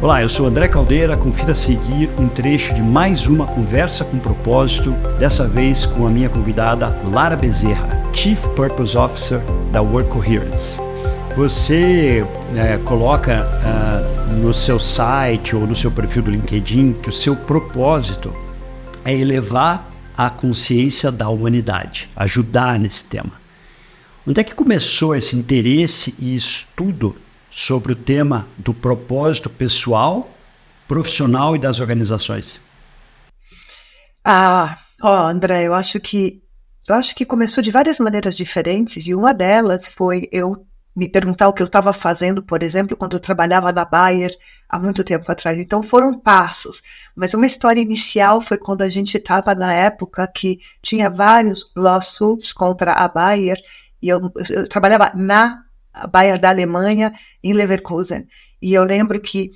Olá, eu sou André Caldeira, confira a seguir um trecho de mais uma conversa com propósito, dessa vez com a minha convidada Lara Bezerra, Chief Purpose Officer da Work Coherence. Você coloca no seu site ou no seu perfil do LinkedIn que o seu propósito é elevar a consciência da humanidade, ajudar nesse tema. Onde é que começou esse interesse e estudo sobre o tema do propósito pessoal, profissional e das organizações? André, eu acho que começou de várias maneiras diferentes, e uma delas foi eu me perguntar o que eu estava fazendo, por exemplo, quando eu trabalhava na Bayer há muito tempo atrás. Então foram passos, mas uma história inicial foi quando a gente estava na época que tinha vários lawsuits contra a Bayer, e eu trabalhava na Bayer da Alemanha, em Leverkusen. E eu lembro que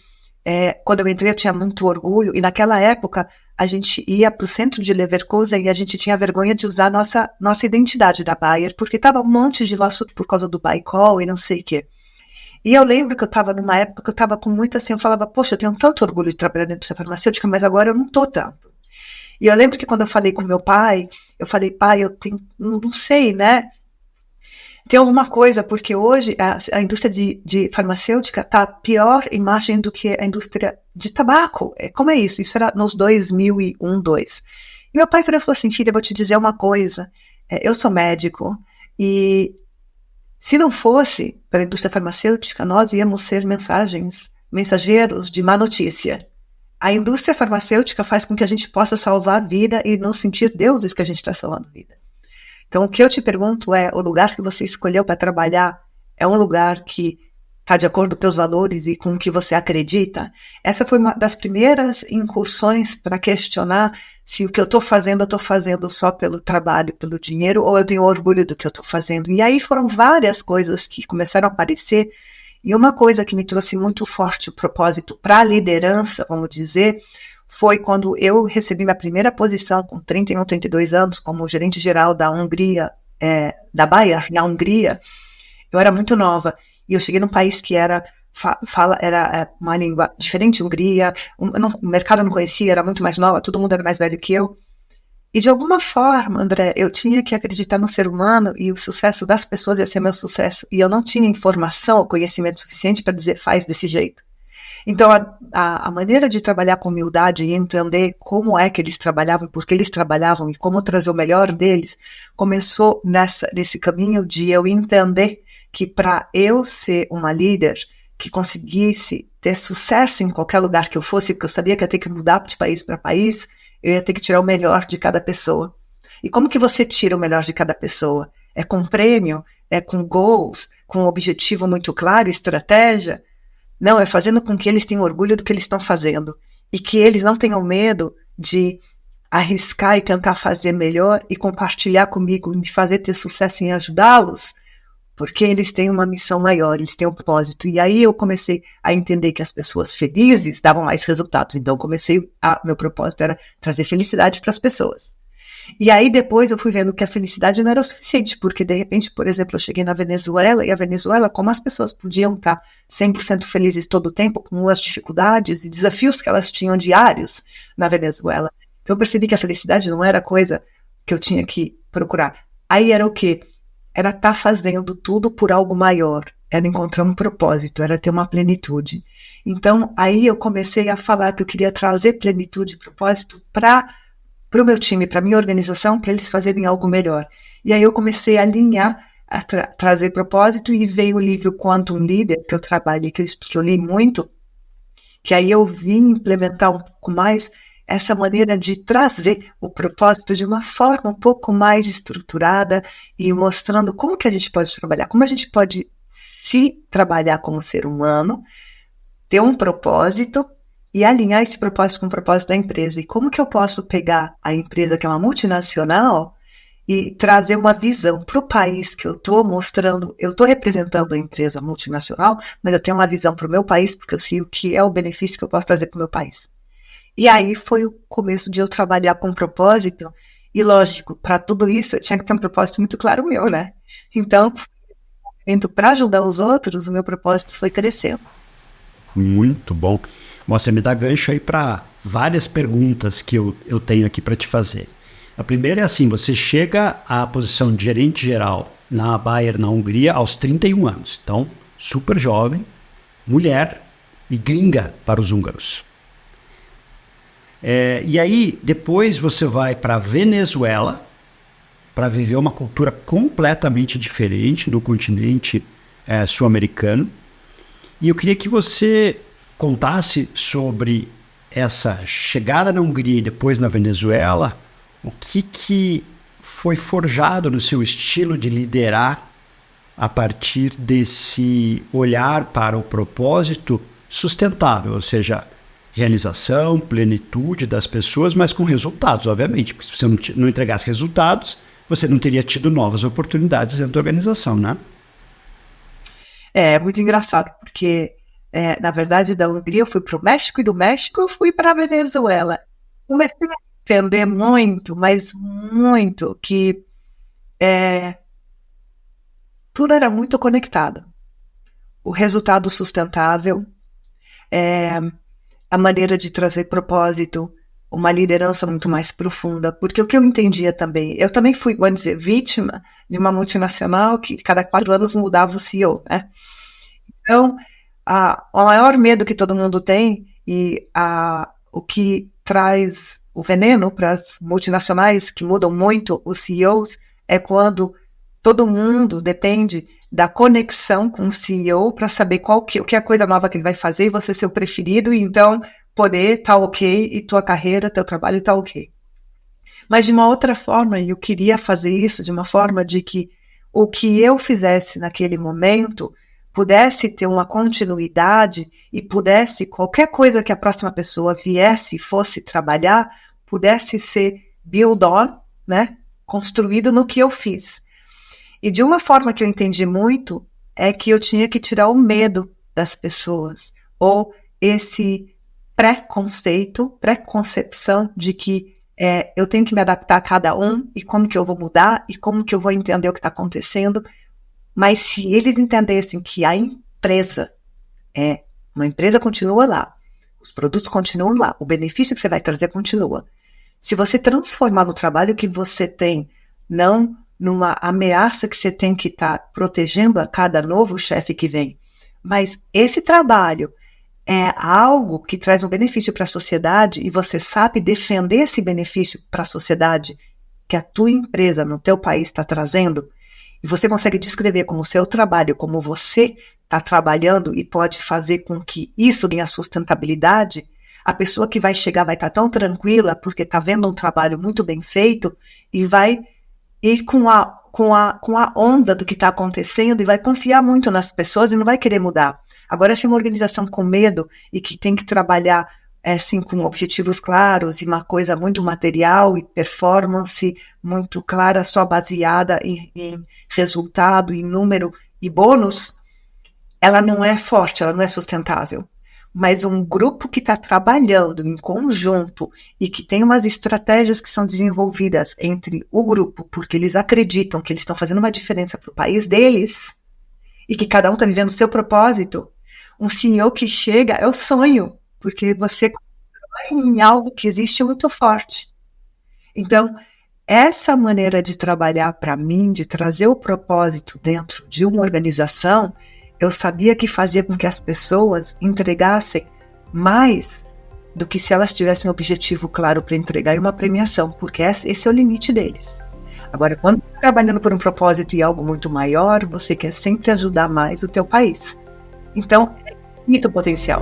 quando eu entrei eu tinha muito orgulho, e naquela época a gente ia para o centro de Leverkusen e a gente tinha vergonha de usar nossa identidade da Bayer, porque estava um monte de lawsuit por causa do Baicol e não sei o quê. E eu lembro que eu estava numa época que eu estava com muito assim, eu falava, poxa, eu tenho tanto orgulho de trabalhar na indústria farmacêutica, mas agora eu não estou tanto. E eu lembro que quando eu falei com meu pai, eu falei, pai, eu tenho, não sei, né? Tem alguma coisa, porque hoje a indústria de farmacêutica está pior imagem do que a indústria de tabaco. Como é isso? Isso era nos 2001, 2002. E meu pai falou assim, filha, eu vou te dizer uma coisa. Eu sou médico e se não fosse para a indústria farmacêutica, nós íamos ser mensageiros de má notícia. A indústria farmacêutica faz com que a gente possa salvar a vida e não sentir deuses que a gente está salvando a vida. Então, o que eu te pergunto é, o lugar que você escolheu para trabalhar é um lugar que está de acordo com os teus valores e com o que você acredita? Essa foi uma das primeiras incursões para questionar se o que eu estou fazendo só pelo trabalho, pelo dinheiro, ou eu tenho orgulho do que eu estou fazendo. E aí foram várias coisas que começaram a aparecer, e uma coisa que me trouxe muito forte o propósito para a liderança, vamos dizer, foi quando eu recebi minha primeira posição com 31, 32 anos como gerente geral da Hungria, da Bayer, na Hungria. Eu era muito nova e eu cheguei num país que era uma língua diferente, Hungria, o mercado eu não conhecia, era muito mais nova, todo mundo era mais velho que eu. E de alguma forma, André, eu tinha que acreditar no ser humano e o sucesso das pessoas ia ser meu sucesso. E eu não tinha informação ou conhecimento suficiente para dizer, faz desse jeito. Então, a maneira de trabalhar com humildade e entender como é que eles trabalhavam e por que eles trabalhavam e como trazer o melhor deles, começou nesse caminho de eu entender que para eu ser uma líder que conseguisse ter sucesso em qualquer lugar que eu fosse, porque eu sabia que eu ia ter que mudar de país para país, eu ia ter que tirar o melhor de cada pessoa. E como que você tira o melhor de cada pessoa? É com prêmio? É com goals? Com um objetivo muito claro, estratégia? Não, é fazendo com que eles tenham orgulho do que eles estão fazendo e que eles não tenham medo de arriscar e tentar fazer melhor e compartilhar comigo, me fazer ter sucesso em ajudá-los, porque eles têm uma missão maior, eles têm um propósito. E aí eu comecei a entender que as pessoas felizes davam mais resultados. Então meu propósito era trazer felicidade para as pessoas. E aí depois eu fui vendo que a felicidade não era o suficiente, porque de repente, por exemplo, eu cheguei na Venezuela, e a Venezuela, como as pessoas podiam estar 100% felizes todo o tempo, com as dificuldades e desafios que elas tinham diários na Venezuela. Então eu percebi que a felicidade não era coisa que eu tinha que procurar. Aí era o quê? Era estar fazendo tudo por algo maior, era encontrar um propósito, era ter uma plenitude. Então aí eu comecei a falar que eu queria trazer plenitude e propósito para o meu time, para a minha organização, para eles fazerem algo melhor. E aí eu comecei a alinhar, a trazer propósito, e veio o livro Quantum Leader, que eu trabalhei, que eu li muito, que aí eu vim implementar um pouco mais essa maneira de trazer o propósito de uma forma um pouco mais estruturada e mostrando como que a gente pode trabalhar, como a gente pode se trabalhar como ser humano, ter um propósito e alinhar esse propósito com o propósito da empresa. E como que eu posso pegar a empresa, que é uma multinacional, e trazer uma visão para o país que eu estou mostrando. Eu estou representando a empresa multinacional, mas eu tenho uma visão para o meu país, porque eu sei o que é o benefício que eu posso trazer para o meu país. E aí foi o começo de eu trabalhar com propósito. E lógico, para tudo isso eu tinha que ter um propósito muito claro meu, né? Então, para ajudar os outros, o meu propósito foi crescendo. Muito bom. Você me dá gancho aí para várias perguntas que eu tenho aqui para te fazer. A primeira é assim, você chega à posição de gerente geral na Bayer, na Hungria, aos 31 anos. Então, super jovem, mulher e gringa para os húngaros. E aí, depois você vai para a Venezuela para viver uma cultura completamente diferente do continente sul-americano. E eu queria que você contasse sobre essa chegada na Hungria e depois na Venezuela, o que foi forjado no seu estilo de liderar a partir desse olhar para o propósito sustentável, ou seja, realização, plenitude das pessoas, mas com resultados, obviamente, porque se você não entregasse resultados, você não teria tido novas oportunidades dentro da organização, né? É muito engraçado, porque, na verdade, da Hungria eu fui para o México e do México eu fui para a Venezuela. Comecei a entender muito, mas muito, que tudo era muito conectado. O resultado sustentável, a maneira de trazer propósito, uma liderança muito mais profunda, porque o que eu entendia também, eu também fui, vamos dizer, vítima de uma multinacional que cada 4 anos mudava o CEO, né? Então, o maior medo que todo mundo tem e o que traz o veneno para as multinacionais que mudam muito os CEOs é quando todo mundo depende da conexão com o CEO para saber o que é a coisa nova que ele vai fazer e você ser o preferido e então poder tá ok e tua carreira, teu trabalho tá ok. Mas de uma outra forma, eu queria fazer isso de uma forma de que o que eu fizesse naquele momento pudesse ter uma continuidade e pudesse, qualquer coisa que a próxima pessoa viesse e fosse trabalhar, pudesse ser build on, né? Construído no que eu fiz. E de uma forma que eu entendi muito, é que eu tinha que tirar o medo das pessoas, ou esse preconcepção de que eu tenho que me adaptar a cada um, e como que eu vou mudar, e como que eu vou entender o que está acontecendo. Mas se eles entendessem que a empresa uma empresa continua lá, os produtos continuam lá, o benefício que você vai trazer continua. Se você transformar no trabalho que você tem, não numa ameaça que você tem que estar protegendo a cada novo chefe que vem, mas esse trabalho é algo que traz um benefício para a sociedade e você sabe defender esse benefício para a sociedade que a tua empresa no teu país está trazendo, e você consegue descrever como o seu trabalho, como você está trabalhando e pode fazer com que isso tenha sustentabilidade, a pessoa que vai chegar vai estar tão tranquila porque está vendo um trabalho muito bem feito e vai ir com a onda do que está acontecendo e vai confiar muito nas pessoas e não vai querer mudar. Agora, se é uma organização com medo e que tem que trabalhar assim, com objetivos claros e uma coisa muito material e performance muito clara, só baseada em resultado, em número e bônus, ela não é forte, ela não é sustentável. Mas um grupo que está trabalhando em conjunto e que tem umas estratégias que são desenvolvidas entre o grupo, porque eles acreditam que eles estão fazendo uma diferença para o país deles e que cada um está vivendo o seu propósito, um CEO que chega é o sonho, porque você constrói em algo que existe muito forte. Então, essa maneira de trabalhar para mim, de trazer o propósito dentro de uma organização, eu sabia que fazia com que as pessoas entregassem mais do que se elas tivessem um objetivo claro para entregar e uma premiação, porque esse é o limite deles. Agora, quando está trabalhando por um propósito e algo muito maior, você quer sempre ajudar mais o teu país. Então, é muito potencial.